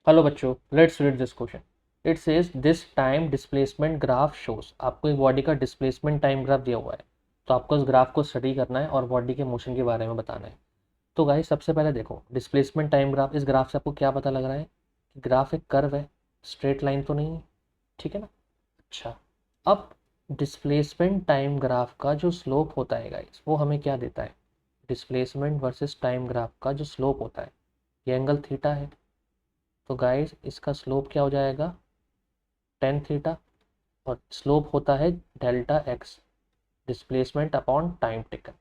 Hello बच्चों, let's read this question. It says this time displacement graph shows. आपको एक body का displacement time graph दिया हुआ है, तो आपको उस ग्राफ को स्टडी करना है और बॉडी के मोशन के बारे में बताना है। तो गाइस सबसे पहले देखो डिस्प्लेसमेंट टाइम ग्राफ। इस ग्राफ से आपको क्या पता लग रहा है कि ग्राफ एक कर्व है, स्ट्रेट लाइन तो नहीं है। ठीक है ना। अच्छा, अब डिस्प्लेसमेंट टाइम ग्राफ का जो स्लोप होता है गाइस, वो हमें क्या देता है? डिस्प्लेसमेंट वर्सेस टाइम ग्राफ का जो स्लोप होता है, ये एंगल थीटा है। तो गाइस इसका स्लोप क्या हो जाएगा? Tan theta. और स्लोप होता है delta x, displacement upon time taken,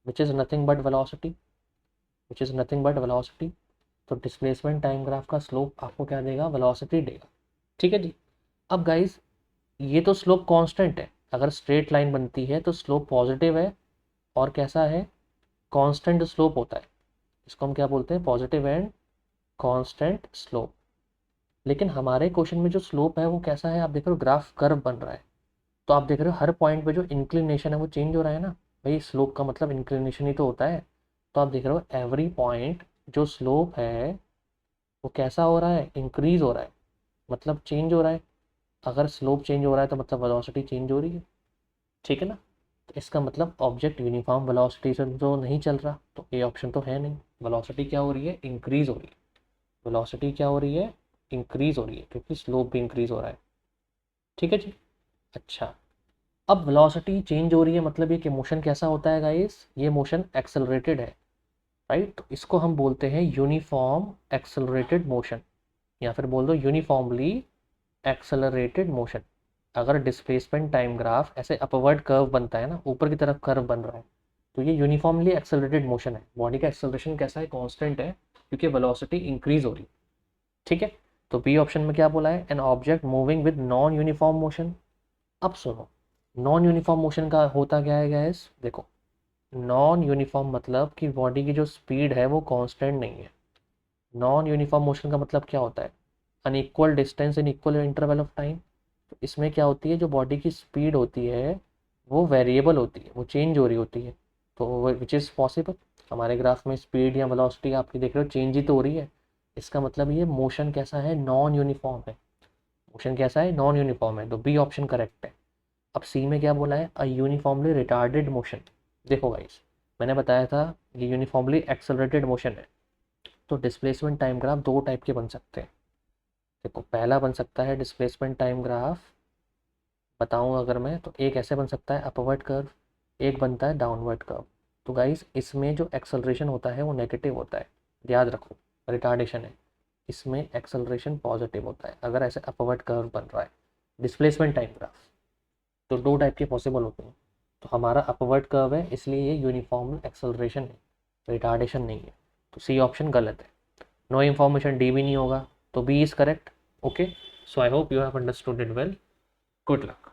which is nothing but velocity, which is nothing but velocity. तो डिस्प्लेसमेंट टाइम ग्राफ का स्लोप आपको क्या देगा? वेलोसिटी देगा। ठीक है जी। अब गाइस ये तो स्लोप कांस्टेंट है। अगर स्ट्रेट लाइन बनती है तो स्लोप पॉजिटिव है और कैसा है? कांस्टेंट स्लोप होता है। इसको हम क्या बोलते हैं? Positive and constant slope. लेकिन हमारे क्वेश्चन में जो स्लोप है वो कैसा है? आप देख रहे हो ग्राफ कर्व बन रहा है, तो आप देख रहे हो हर पॉइंट पे जो इंक्लिनेशन है वो चेंज हो रहा है ना। भाई स्लोप का मतलब इंक्लिनेशन ही तो होता है। तो आप देख रहे हो एवरी पॉइंट जो स्लोप है वो कैसा हो रहा है? इंक्रीज हो रहा है, मतलब चेंज हो रहा है। अगर स्लोप चेंज हो रहा है तो मतलब वेलोसिटी चेंज हो रही है। ठीक है ना। तो इसका मतलब ऑब्जेक्ट यूनिफॉर्म वेलोसिटी से तो नहीं चल रहा, तो ये ऑप्शन तो है नहीं। वेलोसिटी क्या हो रही है? इंक्रीज हो रही है। वेलोसिटी क्या हो रही है? इंक्रीज हो रही है, क्योंकि स्लोप भी इंक्रीज हो रहा है। ठीक है जी। अच्छा, अब वेलोसिटी चेंज हो रही है मतलब ये कि मोशन कैसा होता है गाइस? ये मोशन एक्सेलरेटेड है, राइट। तो इसको हम बोलते हैं यूनिफॉर्म एक्सेलरेटेड मोशन, या फिर बोल दो यूनिफॉर्मली एक्सेलरेटेड मोशन। अगर डिस्प्लेसमेंट टाइम ग्राफ ऐसे अपवर्ड कर्व बनता है ना, ऊपर की तरफ कर्व बन रहा है, तो ये यूनिफॉर्मली एक्सेलरेटेड मोशन है। बॉडी का एक्सेलरेशन कैसा है? कांस्टेंट है, क्योंकि वेलोसिटी इंक्रीज हो रही है। ठीक है। तो बी ऑप्शन में क्या बोला है? An object moving with non uniform motion. अब सुनो, नॉन यूनिफॉर्म मोशन का होता क्या है गाइस? देखो, नॉन यूनिफॉर्म मतलब कि बॉडी की जो स्पीड है वो कांस्टेंट नहीं है। नॉन यूनिफॉर्म मोशन का मतलब क्या होता है? Unequal distance in equal interval of time. तो इसमें क्या होती है, जो बॉडी की स्पीड होती है वो वेरिएबल होती है, वो चेंज हो रही होती है। तो विच इज़ पॉसिबल। हमारे ग्राफ में स्पीड या वेलोसिटी आपकी देख रहे हो चेंज ही तो हो रही है। इसका मतलब ये मोशन कैसा है? नॉन यूनिफॉर्म है। मोशन कैसा है? नॉन यूनिफॉर्म है। तो बी ऑप्शन करेक्ट है। अब सी में क्या बोला है? अ यूनिफॉर्मली रिटार्डेड मोशन। देखो गाइस, मैंने बताया था ये यूनिफॉर्मली एक्सेलरेटेड मोशन है। तो डिस्प्लेसमेंट टाइम ग्राफ दो टाइप के बन सकते हैं। देखो, पहला बन सकता है डिस्प्लेसमेंट टाइम ग्राफ, बताऊं अगर मैं, तो एक ऐसे बन सकता है अपवर्ड कर्व, एक बनता है डाउनवर्ड कर्व। तो गाइस इसमें जो एक्सेलरेशन होता है वो नेगेटिव होता है, याद रखो। रिटार्डेशन है, इसमें एक्सेलरेशन पॉजिटिव होता है अगर ऐसे अपवर्ड कर्व बन रहा है। डिस्प्लेसमेंट टाइम ग्राफ तो दो टाइप के पॉसिबल होते हैं। तो हमारा अपवर्ड कर्व है, इसलिए ये यूनिफॉर्म एक्सेलरेशन है, रिटार्डेशन नहीं है। तो सी ऑप्शन गलत है। नो इन्फॉर्मेशन डी भी नहीं होगा, तो B is correct. Okay, so I hope you have understood it well. Good luck.